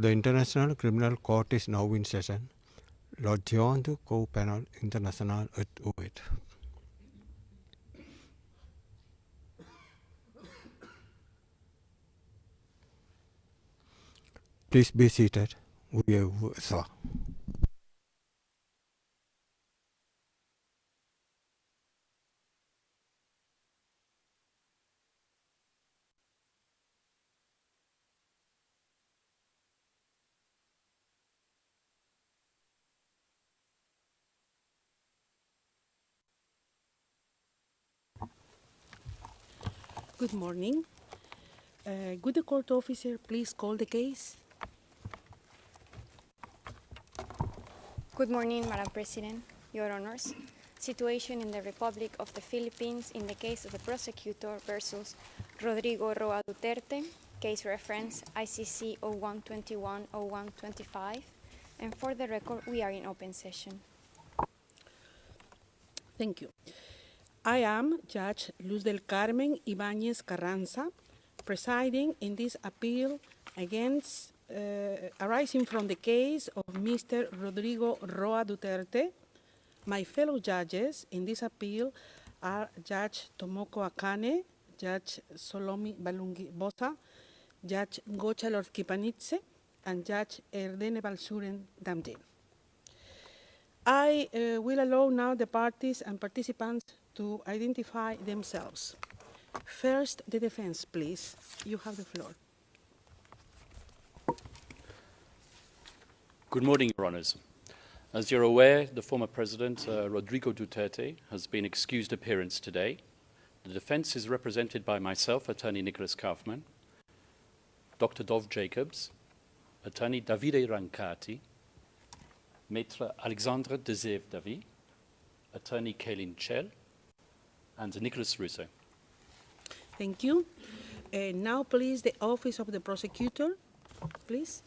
The International Criminal Court is now in session. L'audience Cour pénale internationale est ouverte. Please be seated. Sir. Good morning. Would the court officer please call the case? Good morning, Madam President, Your Honors. Situation in the Republic of the Philippines in the case of the prosecutor versus Rodrigo Roa Duterte, case reference ICC 0121-0125, and for the record, we are in open session. Thank you. I am Judge Luz del Carmen Ibáñez Carranza, presiding in this appeal against arising from the case of Mr. Rodrigo Roa Duterte. My fellow judges in this appeal are Judge Tomoko Akane, Judge Solomi Balungi Bosa, Judge Gocha Lorkipanitse, and Judge Erdene Balsuren Damdin. I will allow now the parties and participants to identify themselves. First, the defense, please. You have the floor. Good morning, Your Honours. As you're aware, the former President, Rodrigo Duterte, has been excused appearance today. The defense is represented by myself, Attorney Nicholas Kaufman, Dr. Dov Jacobs, Attorney Davide Rancati, Maître Alexandre Dezev Davi, Attorney Kaylin Chell, and Nicholas Russo. Thank you. Now, please, the Office of the Prosecutor. Please,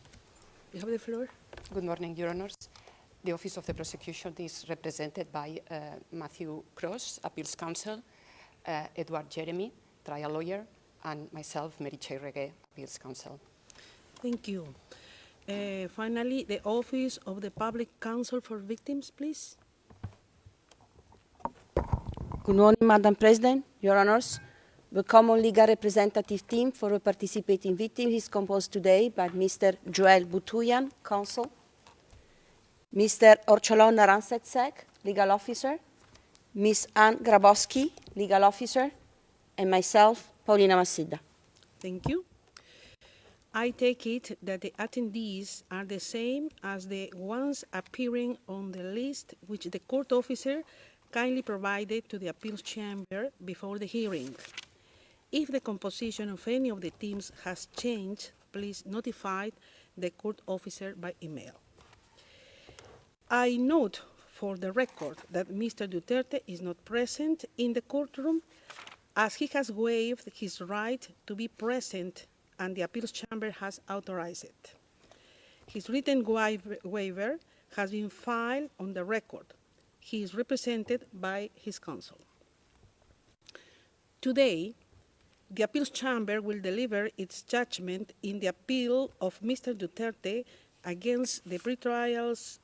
you have the floor. Good morning, Your Honors. The Office of the Prosecution is represented by Matthew Cross, Appeals Counsel, Edward Jeremy, Trial Lawyer, and myself, Mary Regue, Appeals Counsel. Thank you. Finally, the Office of the Public Counsel for Victims, please. Good morning, Madam President, Your Honors. The Common Legal Representative Team for a participating victim is composed today by Mr. Joel Butuyan, Counsel, Mr. Orcholon Naransetsek, Legal Officer, Ms. Anne Grabowski, Legal Officer, and myself, Paulina Masida. Thank you. I take it that the attendees are the same as the ones appearing on the list which the court officer kindly provided to the Appeals Chamber before the hearing. If the composition of any of the teams has changed, please notify the court officer by email. I note for the record that Mr. Duterte is not present in the courtroom as he has waived his right to be present and the Appeals Chamber has authorized it. His written waiver has been filed on the record. He is represented by his counsel. Today, the Appeals Chamber will deliver its judgment in the appeal of Mr. Duterte against the pretrial's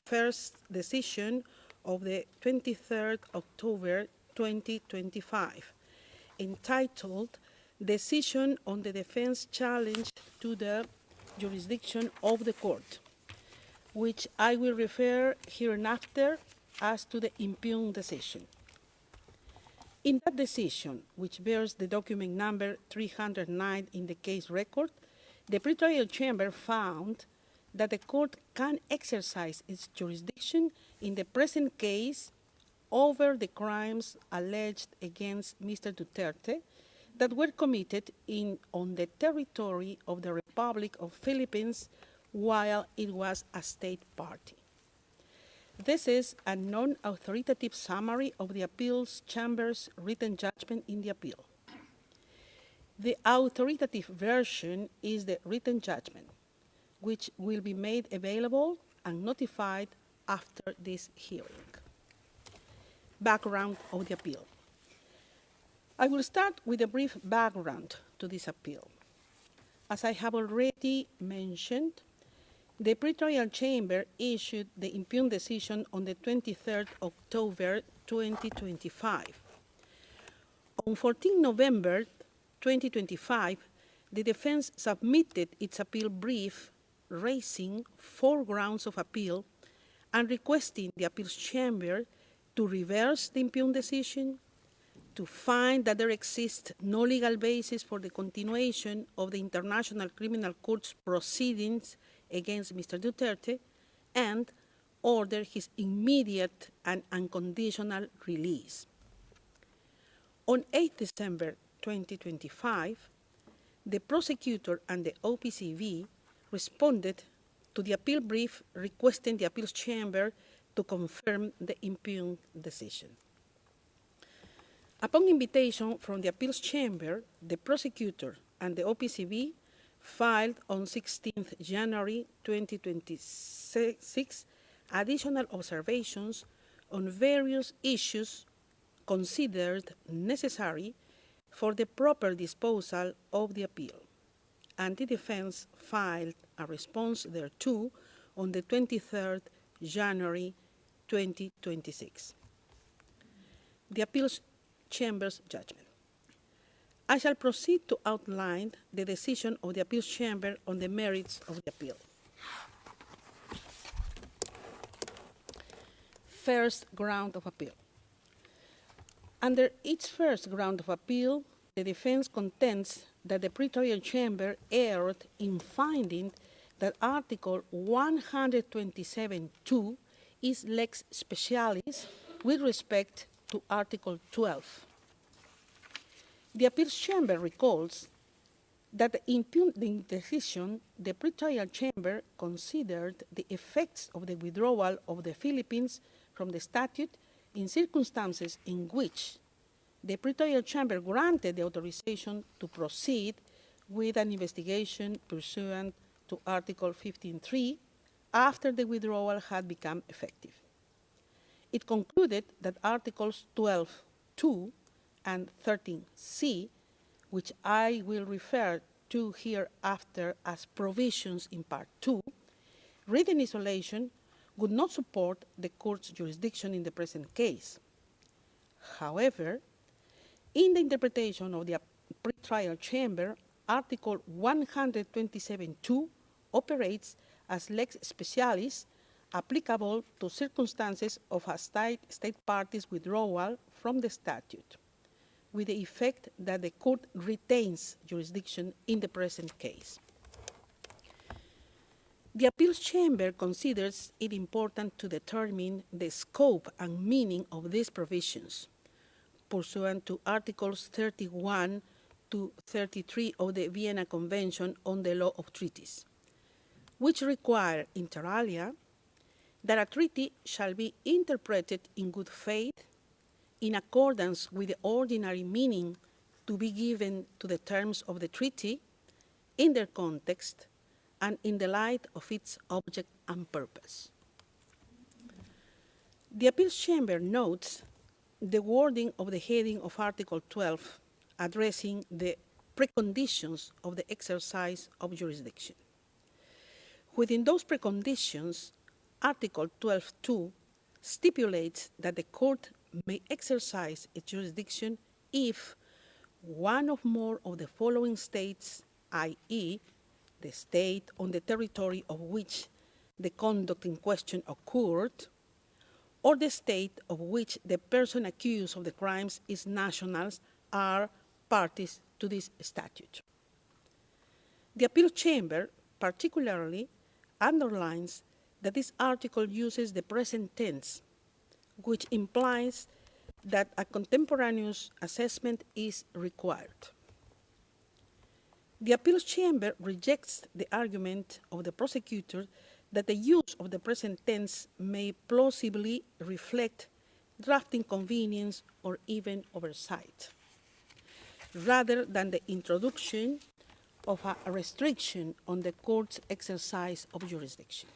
first decision of the 23rd October 2025, entitled Decision on the Defense Challenge to the Jurisdiction of the Court, which I will refer hereinafter as to the impugned decision. In that decision, which bears the document number 309 in the case record, the pretrial chamber found that the court can exercise its jurisdiction in the present case over the crimes alleged against Mr. Duterte that were committed on the territory of the Republic of Philippines while it was a state party. This is a non-authoritative summary of the Appeals Chamber's written judgment in the appeal. The authoritative version is the written judgment, which will be made available and notified after this hearing. Background of the appeal. I will start with a brief background to this appeal. As I have already mentioned, the pretrial chamber issued the impugned decision on the 23rd October 2025. On 14 November 2025, the defense submitted its appeal brief raising 4 grounds of appeal and requesting the appeals chamber to reverse the impugned decision, to find that there exists no legal basis for the continuation of the International Criminal Court's proceedings against Mr. Duterte, and order his immediate and unconditional release. On 8 December 2025, the prosecutor and the OPCV responded to the appeal brief requesting the appeals chamber to confirm the impugned decision. Upon invitation from the appeals chamber, the prosecutor and the OPCV filed on 16 January 2026 additional observations on various issues considered necessary for the proper disposal of the appeal, and the defense filed a response thereto on the 23rd January 2026. The appeals chamber's judgment. I shall proceed to outline the decision of the appeals chamber on the merits of the appeal. First ground of appeal. Under its first ground of appeal, the defense contends that the pretrial chamber erred in finding that Article 127.2 is lex specialis with respect to Article 12. The appeals chamber recalls that the impugned decision, the pretrial chamber considered the effects of the withdrawal of the Philippines from the statute in circumstances in which the pretrial chamber granted the authorization to proceed with an investigation pursuant to Article 15.3 after the withdrawal had become effective. It concluded that Articles 12.2 and 13C, which I will refer to hereafter as provisions in Part 2, read in isolation, would not support the court's jurisdiction in the present case. However, in the interpretation of the pretrial chamber, Article 127.2 operates as lex specialis applicable to circumstances of a state party's withdrawal from the statute, with the effect that the court retains jurisdiction in the present case. The appeals chamber considers it important to determine the scope and meaning of these provisions, pursuant to Articles 31 to 33 of the Vienna Convention on the Law of Treaties, which require, inter alia, that a treaty shall be interpreted in good faith in accordance with the ordinary meaning to be given to the terms of the treaty in their context and in the light of its object and purpose. The appeals chamber notes the wording of the heading of Article 12 addressing the preconditions of the exercise of jurisdiction. Within those preconditions, Article 12.2 stipulates that the court may exercise its jurisdiction if one or more of the following states, i.e., the state on the territory of which the conduct in question occurred, or the state of which the person accused of the crimes is nationals, are parties to this statute. The appeal chamber particularly underlines that this article uses the present tense, which implies that a contemporaneous assessment is required. The appeals chamber rejects the argument of the prosecutor that the use of the present tense may plausibly reflect drafting convenience or even oversight, rather than the introduction of a restriction on the court's exercise of jurisdiction.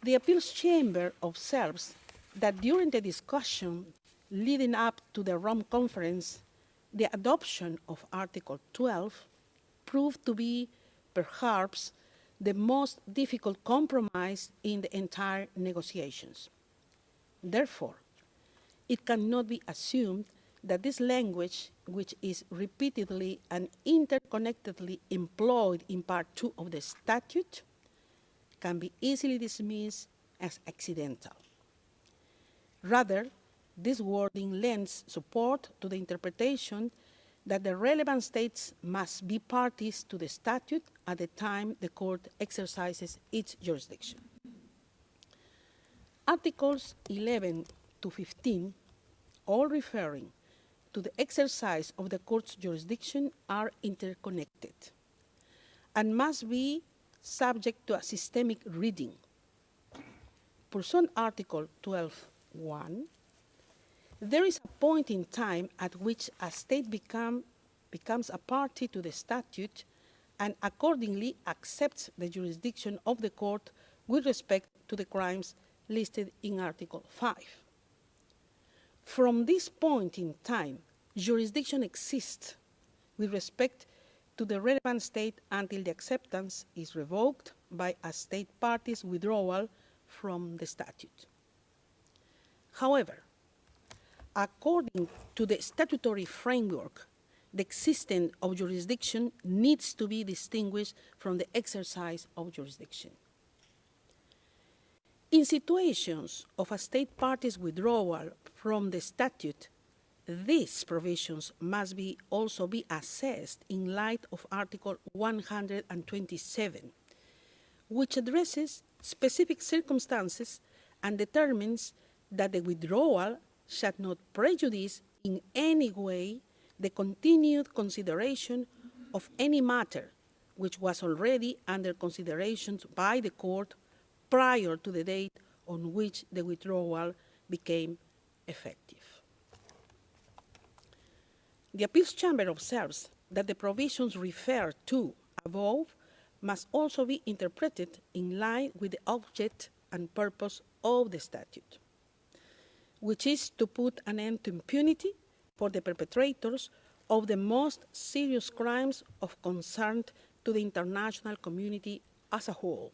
The appeals chamber observes that during the discussion leading up to the Rome Conference, the adoption of Article 12 proved to be perhaps the most difficult compromise in the entire negotiations. Therefore, it cannot be assumed that this language, which is repeatedly and interconnectedly employed in Part 2 of the statute, can be easily dismissed as accidental. Rather, this wording lends support to the interpretation that the relevant states must be parties to the statute at the time the court exercises its jurisdiction. Articles 11 to 15, all referring to the exercise of the court's jurisdiction, are interconnected and must be subject to a systemic reading. Pursuant Article 12.1, there is a point in time at which a state becomes a party to the statute and accordingly accepts the jurisdiction of the court with respect to the crimes listed in Article 5. From this point in time, jurisdiction exists with respect to the relevant state until the acceptance is revoked by a state party's withdrawal from the statute. However, according to the statutory framework, the existence of jurisdiction needs to be distinguished from the exercise of jurisdiction. In situations of a state party's withdrawal from the statute, these provisions must also be assessed in light of Article 127, which addresses specific circumstances and determines that the withdrawal shall not prejudice in any way the continued consideration of any matter which was already under consideration by the court prior to the date on which the withdrawal became effective. The Appeals Chamber observes that the provisions referred to above must also be interpreted in line with the object and purpose of the statute, which is to put an end to impunity for the perpetrators of the most serious crimes of concern to the international community as a whole,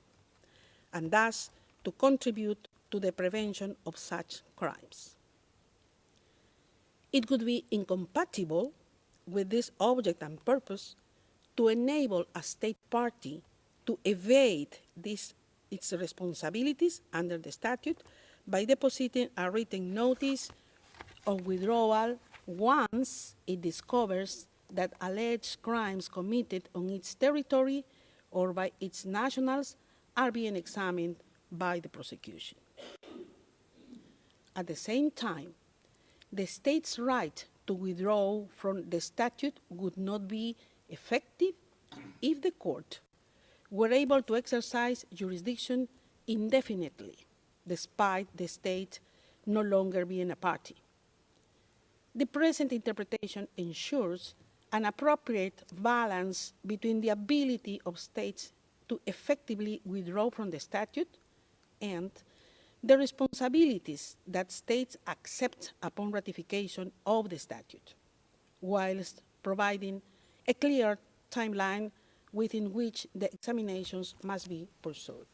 and thus to contribute to the prevention of such crimes. It would be incompatible with this object and purpose to enable a state party to evade its responsibilities under the statute by depositing a written notice of withdrawal once it discovers that alleged crimes committed on its territory or by its nationals are being examined by the prosecution. At the same time, the state's right to withdraw from the statute would not be effective if the court were able to exercise jurisdiction indefinitely, despite the state no longer being a party. The present interpretation ensures an appropriate balance between the ability of states to effectively withdraw from the statute and the responsibilities that states accept upon ratification of the statute, whilst providing a clear timeline within which the examinations must be pursued.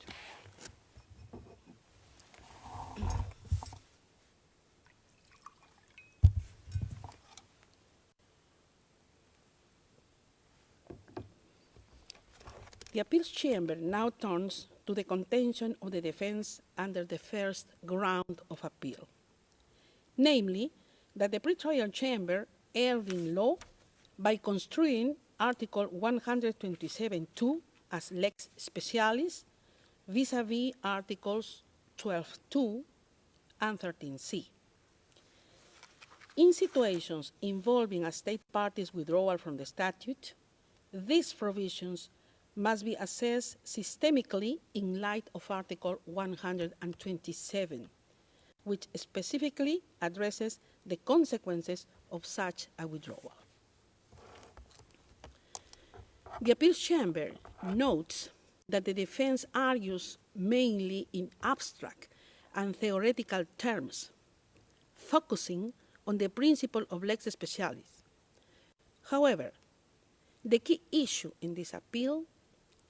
The Appeals Chamber now turns to the contention of the defense under the first ground of appeal, namely that the pretrial chamber erred in law by construing Article 127.2 as lex specialis vis-à-vis Articles 12.2 and 13c. In situations involving a state party's withdrawal from the statute, these provisions must be assessed systemically in light of Article 127, which specifically addresses the consequences of such a withdrawal. The Appeals Chamber notes that the defense argues mainly in abstract and theoretical terms, focusing on the principle of lex specialis. However, The key issue in this appeal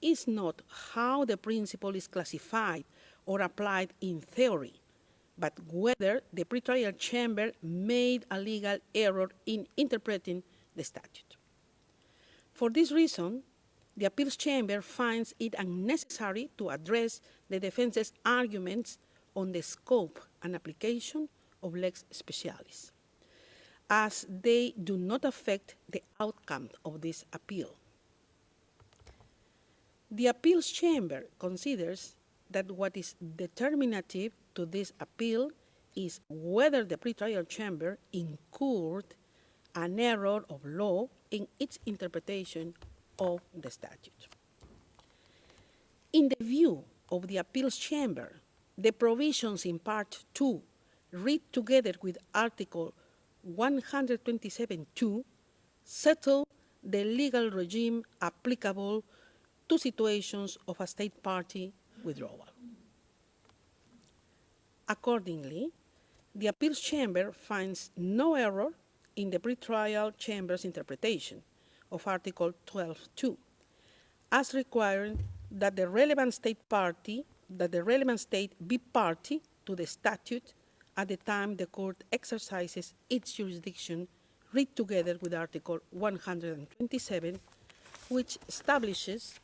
is not how the principle is classified or applied in theory, but whether the pretrial chamber made a legal error in interpreting the statute. For this reason, the appeals chamber finds it unnecessary to address the defense's arguments on the scope and application of lex specialis, as they do not affect the outcome of this appeal. The appeals chamber considers that what is determinative to this appeal is whether the pretrial chamber incurred an error of law in its interpretation of the statute. In the view of the appeals chamber, the provisions in Part 2, read together with Article 127.2, settle the legal regime applicable to situations of a state party withdrawal. Accordingly, the appeals chamber finds no error in the pretrial chamber's interpretation of Article 12.2, as requiring that the relevant state be party to the statute at the time the court exercises its jurisdiction, read together with Article 127, which establishes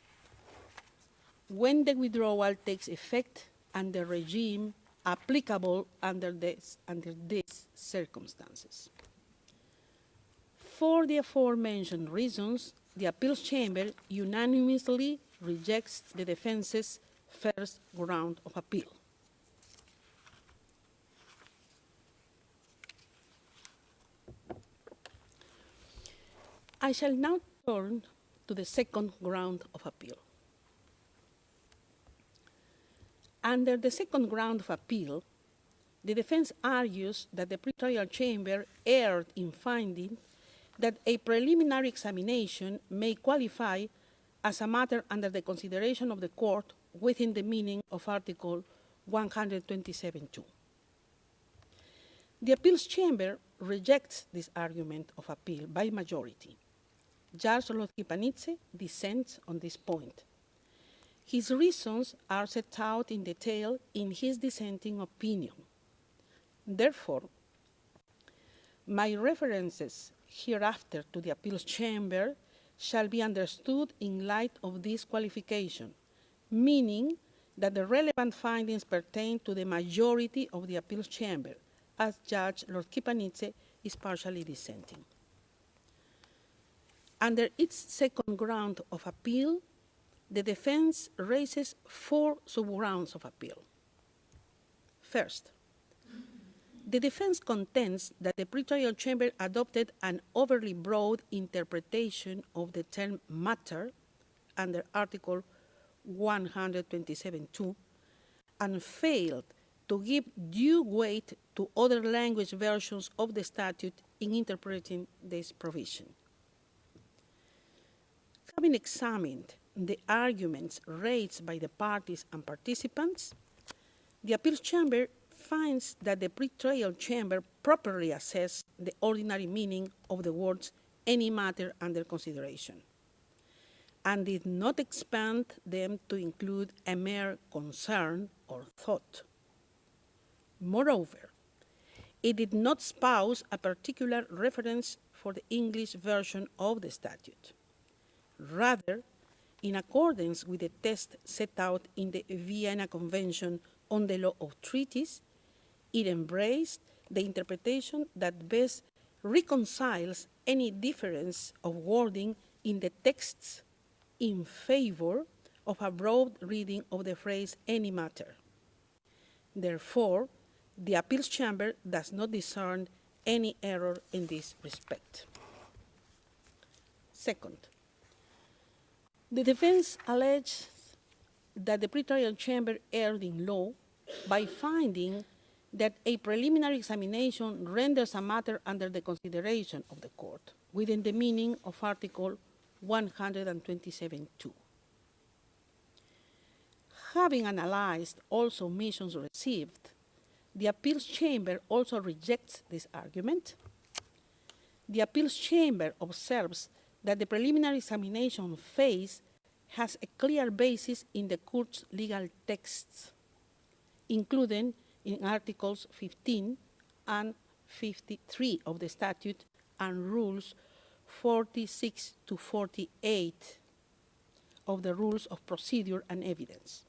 when the withdrawal takes effect and the regime applicable under these circumstances. For the aforementioned reasons, the appeals chamber unanimously rejects the defense's first ground of appeal. I shall now turn to the second ground of appeal. Under the second ground of appeal, the defense argues that the pretrial chamber erred in finding that a preliminary examination may qualify as a matter under the consideration of the court within the meaning of Article 127.2. The appeals chamber rejects this argument of appeal by majority. Judge Lozquipanidze dissents on this point. His reasons are set out in detail in his dissenting opinion. Therefore, my references hereafter to the appeals chamber shall be understood in light of this qualification, meaning that the relevant findings pertain to the majority of the appeals chamber, as Judge Lozquipanidze is partially dissenting. Under its second ground of appeal, the defense raises 4 subgrounds of appeal. First, the defense contends that the pretrial chamber adopted an overly broad interpretation of the term matter under Article 127.2 and failed to give due weight to other language versions of the statute in interpreting this provision. Having examined the arguments raised by the parties and participants, the appeals chamber finds that the pretrial chamber properly assessed the ordinary meaning of the words any matter under consideration and did not expand them to include a mere concern or thought. Moreover, it did not espouse a particular reference for the English version of the statute. Rather, in accordance with the test set out in the Vienna Convention on the Law of Treaties, it embraced the interpretation that best reconciles any difference of wording in the texts in favor of a broad reading of the phrase any matter. Therefore, the appeals chamber does not discern any error in this respect. Second, the defense alleges that the pretrial chamber erred in law by finding that a preliminary examination renders a matter under the consideration of the court within the meaning of Article 127.2. Having analyzed all submissions received, the appeals chamber also rejects this argument. The appeals chamber observes that the preliminary examination phase has a clear basis in the court's legal texts, including in Articles 15 and 53 of the statute and Rules 46 to 48 of the Rules of Procedure and Evidence.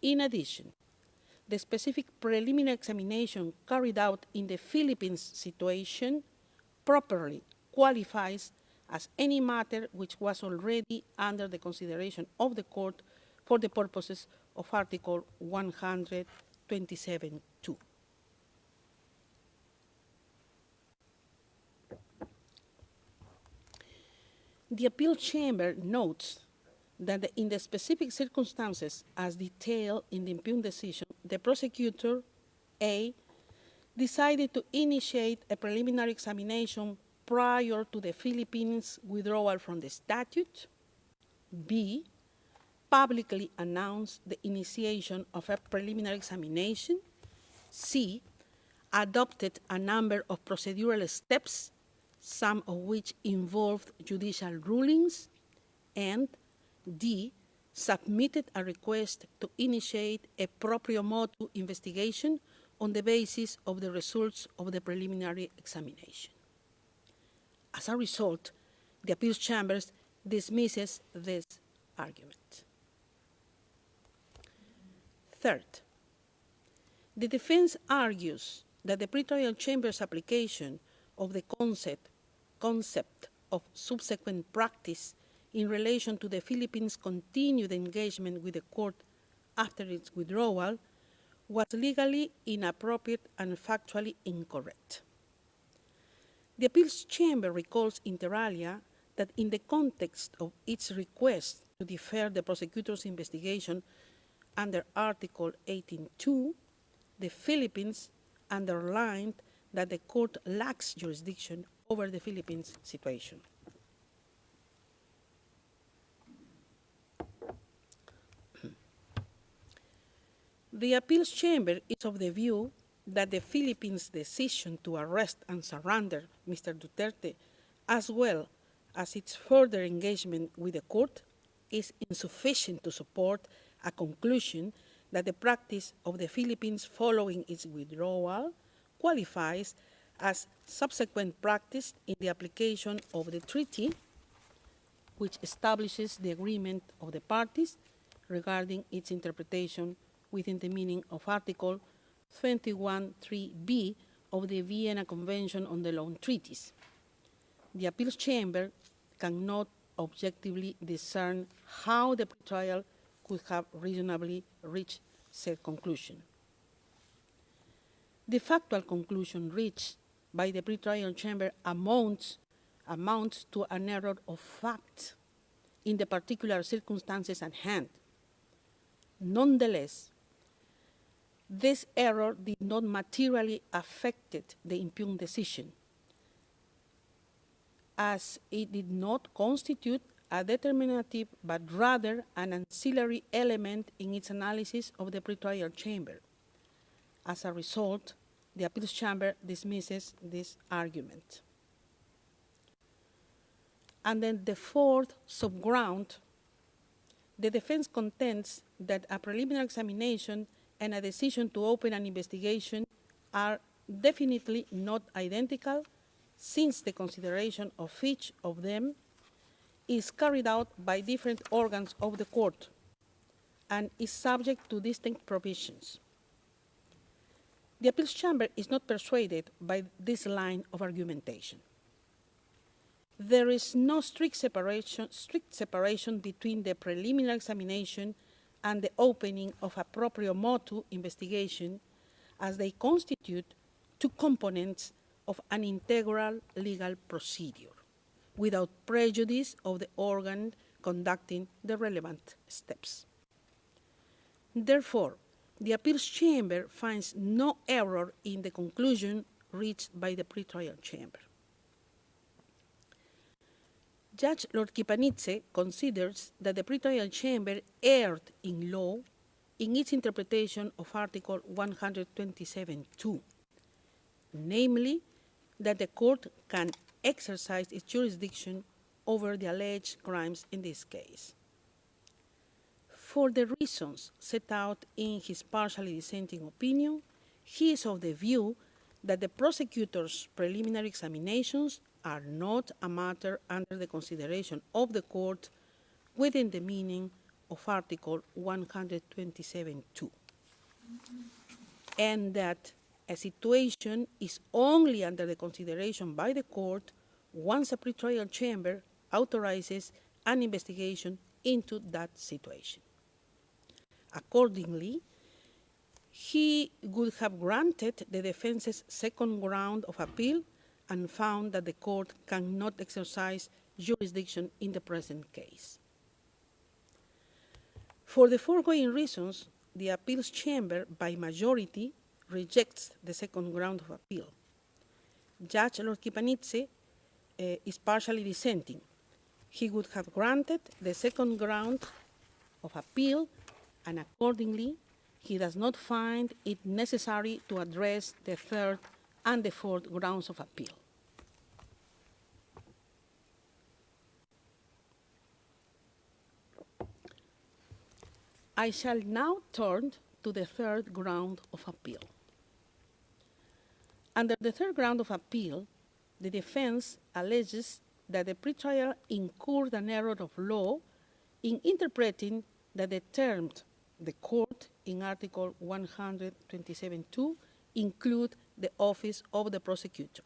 In addition, the specific preliminary examination carried out in the Philippines situation properly qualifies as any matter which was already under the consideration of the court for the purposes of Article 127(2). The Appeal Chamber notes that in the specific circumstances as detailed in the impugned decision, the prosecutor, A, decided to initiate a preliminary examination prior to the Philippines' withdrawal from the statute, B, publicly announced the initiation of a preliminary examination, C, adopted a number of procedural steps, some of which involved judicial rulings, and D, submitted a request to initiate a proprio motu investigation on the basis of the results of the preliminary examination. As a result, the Appeals Chamber dismisses this argument. Third, the defense argues that the pretrial chamber's application of the concept of subsequent practice in relation to the Philippines' continued engagement with the court after its withdrawal was legally inappropriate and factually incorrect. The Appeals Chamber recalls inter alia that in the context of its request to defer the prosecutor's investigation under Article 18(2), the Philippines underlined that the court lacks jurisdiction over the Philippines situation. The Appeals Chamber is of the view that the Philippines' decision to arrest and surrender Mr. Duterte, as well as its further engagement with the court, is insufficient to support a conclusion that the practice of the Philippines following its withdrawal qualifies as subsequent practice in the application of the treaty, which establishes the agreement of the parties regarding its interpretation within the meaning of Article 21(3)(b) of the Vienna Convention on the Loan Treaties. The Appeals Chamber cannot objectively discern how the trial could have reasonably reached said conclusion. The factual conclusion reached by the pretrial chamber amounts to an error of fact in the particular circumstances at hand. Nonetheless, this error did not materially affect the impugned decision, as it did not constitute a determinative but rather an ancillary element in its analysis of the pretrial chamber. As a result, the Appeals Chamber dismisses this argument. And then the fourth subground, the defense contends that a preliminary examination and a decision to open an investigation are definitely not identical, since the consideration of each of them is carried out by different organs of the court and is subject to distinct provisions. The Appeals Chamber is not persuaded by this line of argumentation. There is no strict separation between the preliminary examination and the opening of a proprio motu investigation, as they constitute two components of an integral legal procedure, without prejudice of the organ conducting the relevant steps. Therefore, the Appeals Chamber finds no error in the conclusion reached by the pretrial chamber. Judge Lord Kipanidze considers that the pretrial chamber erred in law in its interpretation of Article 127(2), namely, that the court can exercised its jurisdiction over the alleged crimes in this case. For the reasons set out in his partially dissenting opinion, he is of the view that the prosecutor's preliminary examinations are not a matter under the consideration of the court within the meaning of Article 127(2), and that a situation is only under the consideration by the court once a pretrial chamber authorizes an investigation into that situation. Accordingly, he would have granted the defense's second ground of appeal and found that the court cannot exercise jurisdiction in the present case. For the foregoing reasons, the appeals chamber, by majority, rejects the second ground of appeal. Judge Lord Kipanidze is partially dissenting. He would have granted the second ground of appeal, and accordingly, he does not find it necessary to address the third and the fourth grounds of appeal. I shall now turn to the third ground of appeal. Under the third ground of appeal, the defense alleges that the pretrial incurred an error of law in interpreting that the term "the court" in Article 127(2) include the office of the prosecutor.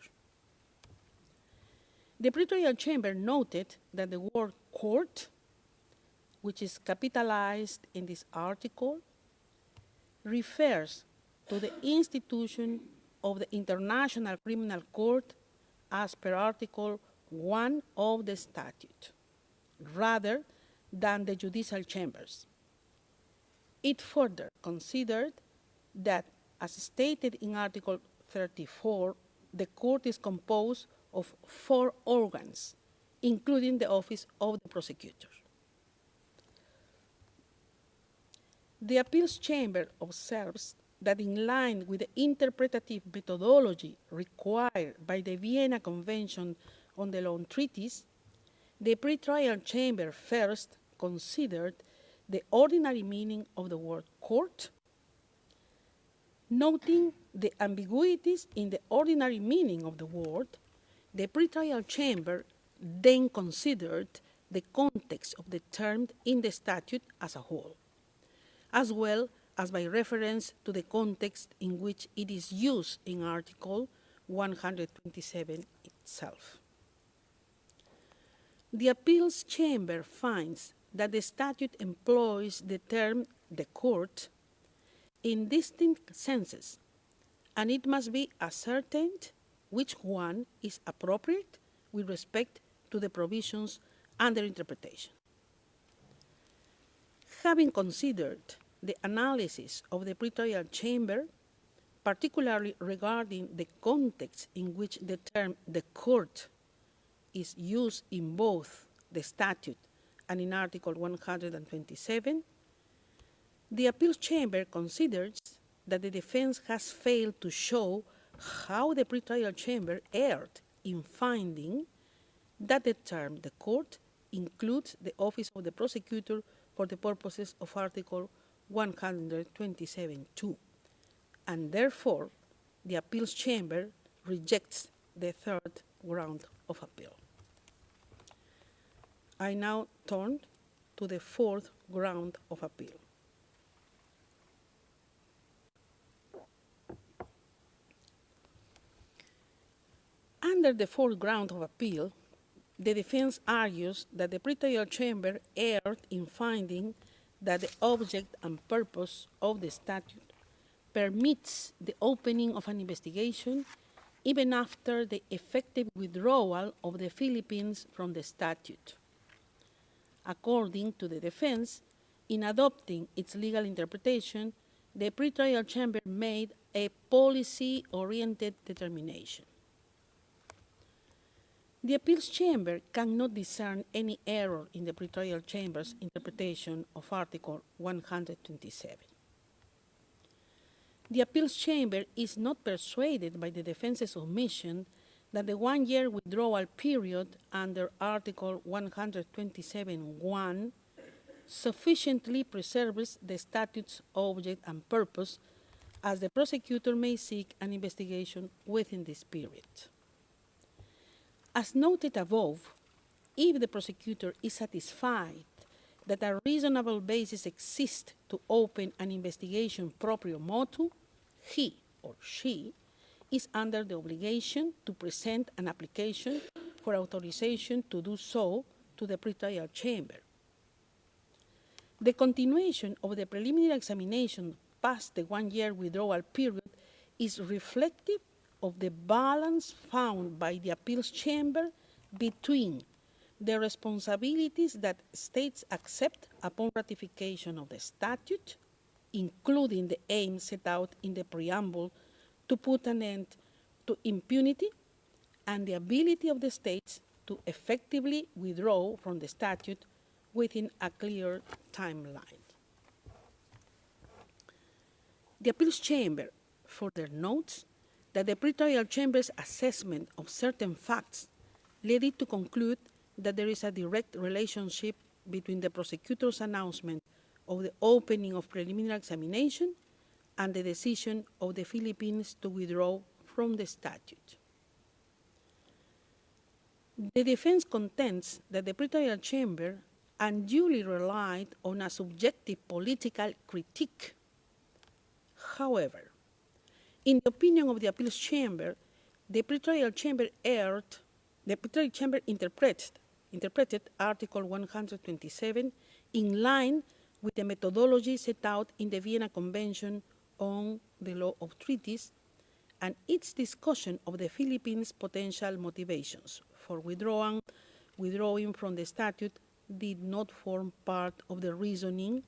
The pretrial chamber noted that the word "court," which is capitalized in this article, refers to the institution of the International Criminal Court as per Article 1 of the statute, rather than the judicial chambers. It further considered that, as stated in Article 34, the court is composed of 4 organs, including the office of the prosecutor. The appeals chamber observes that, in line with the interpretative methodology required by the Vienna Convention on the Law Treaties, the pretrial chamber first considered the ordinary meaning of the word court, noting the ambiguities in the ordinary meaning of the word. The pretrial chamber then considered the context of the term in the statute as a whole, as well as by reference to the context in which it is used in Article 127 itself. The appeals chamber finds that the statute employs the term "the court" in distinct senses, and it must be ascertained which one is appropriate with respect to the provisions under interpretation. Having considered the analysis of the pretrial chamber, particularly regarding the context in which the term "the court" is used in both the statute and in Article 127, the appeals chamber considers that the defense has failed to show how the pretrial chamber erred in finding that the term "the court" includes the office of the prosecutor for the purposes of Article 127(2), and therefore the appeals chamber rejects the third ground of appeal. I now turn to the fourth ground of appeal. Under the fourth ground of appeal, the defense argues that the pretrial chamber erred in finding that the object and purpose of the statute permits the opening of an investigation even after the effective withdrawal of the Philippines from the statute. According to the defense, in adopting its legal interpretation, the pretrial chamber made a policy-oriented determination. The appeals chamber cannot discern any error in the pretrial chamber's interpretation of Article 127. The appeals chamber is not persuaded by the defense's submission that the one-year withdrawal period under Article 127(1) sufficiently preserves the statute's object and purpose, as the prosecutor may seek an investigation within this period. As noted above, if the prosecutor is satisfied that a reasonable basis exists to open an investigation proprio motu, he or she is under the obligation to present an application for authorization to do so to the pretrial chamber. The continuation of the preliminary examination past the one-year withdrawal period is reflective of the balance found by the appeals chamber between the responsibilities that states accept upon ratification of the statute, including the aim set out in the preamble to put an end to impunity, and the ability of the states to effectively withdraw from the statute within a clear timeline. The appeals chamber further notes that the pretrial chamber's assessment of certain facts led it to conclude that there is a direct relationship between the prosecutor's announcement of the opening of preliminary examination and the decision of the Philippines to withdraw from the statute. The defense contends that the pretrial chamber unduly relied on a subjective political critique. However, in the opinion of the appeals chamber, the pretrial chamber interpreted Article 127 in line with the methodology set out in the Vienna Convention on the Law of Treaties and its discussion of the Philippines' potential motivations for withdrawing from the statute did not form part of the reasoning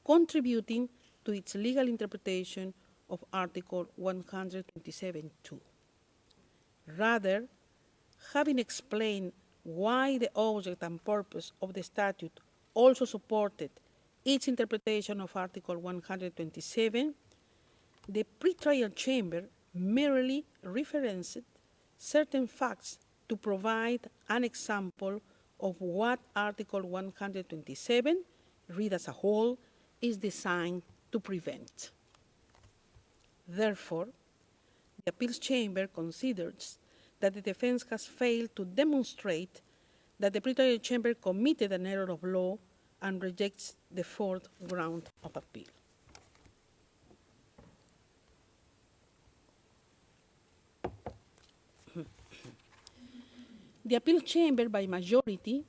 contributing to its legal interpretation of Article 127(2). Rather, having explained why the object and purpose of the statute also supported its interpretation of Article 127, the pretrial chamber merely referenced certain facts to provide an example of what Article 127, read as a whole, is designed to prevent. Therefore, the appeals chamber considers that the defense has failed to demonstrate that the pretrial chamber committed an error of law and rejects the fourth ground of appeal. The appeals chamber, by majority,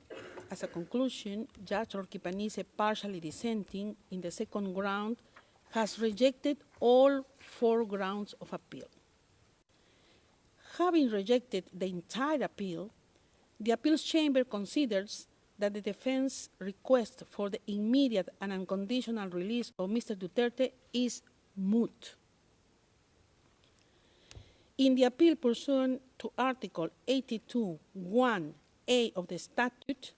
as a conclusion, Judge Orquipanise, partially dissenting in the second ground, has rejected all four grounds of appeal. Having rejected the entire appeal, the appeals chamber considers that the defense request for the immediate and unconditional release of Mr. Duterte is moot. In the appeal pursuant to Article 82(1)(a) of the statute,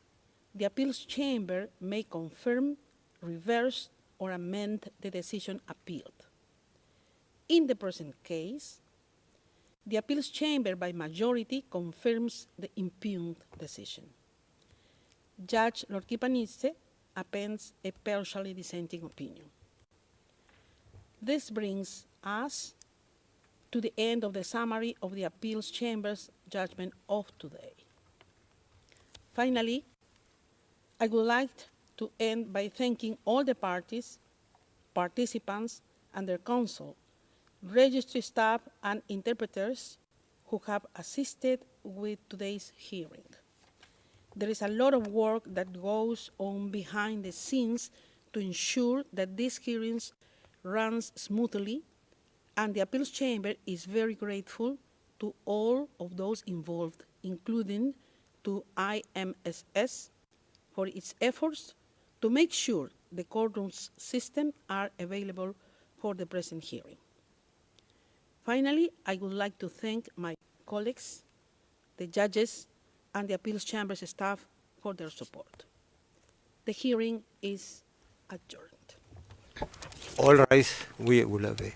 the appeals chamber may confirm, reverse, or amend the decision appealed. In the present case, the appeals chamber by majority confirms the impugned decision. Judge Orquipanise appends a partially dissenting opinion. This brings us to the end of the summary of the appeals chamber's judgment of today. Finally, I would like to end by thanking all the parties, participants, and their counsel, registry staff, and interpreters who have assisted with today's hearing. There is a lot of work that goes on behind the scenes to ensure that these hearings run smoothly, and the appeals chamber is very grateful to all of those involved, including to IMSS for its efforts to make sure the courtroom's system are available for the present hearing. Finally, I would like to thank my colleagues, the judges, and the appeals chamber's staff for their support. The hearing is adjourned. All rise, we will obey.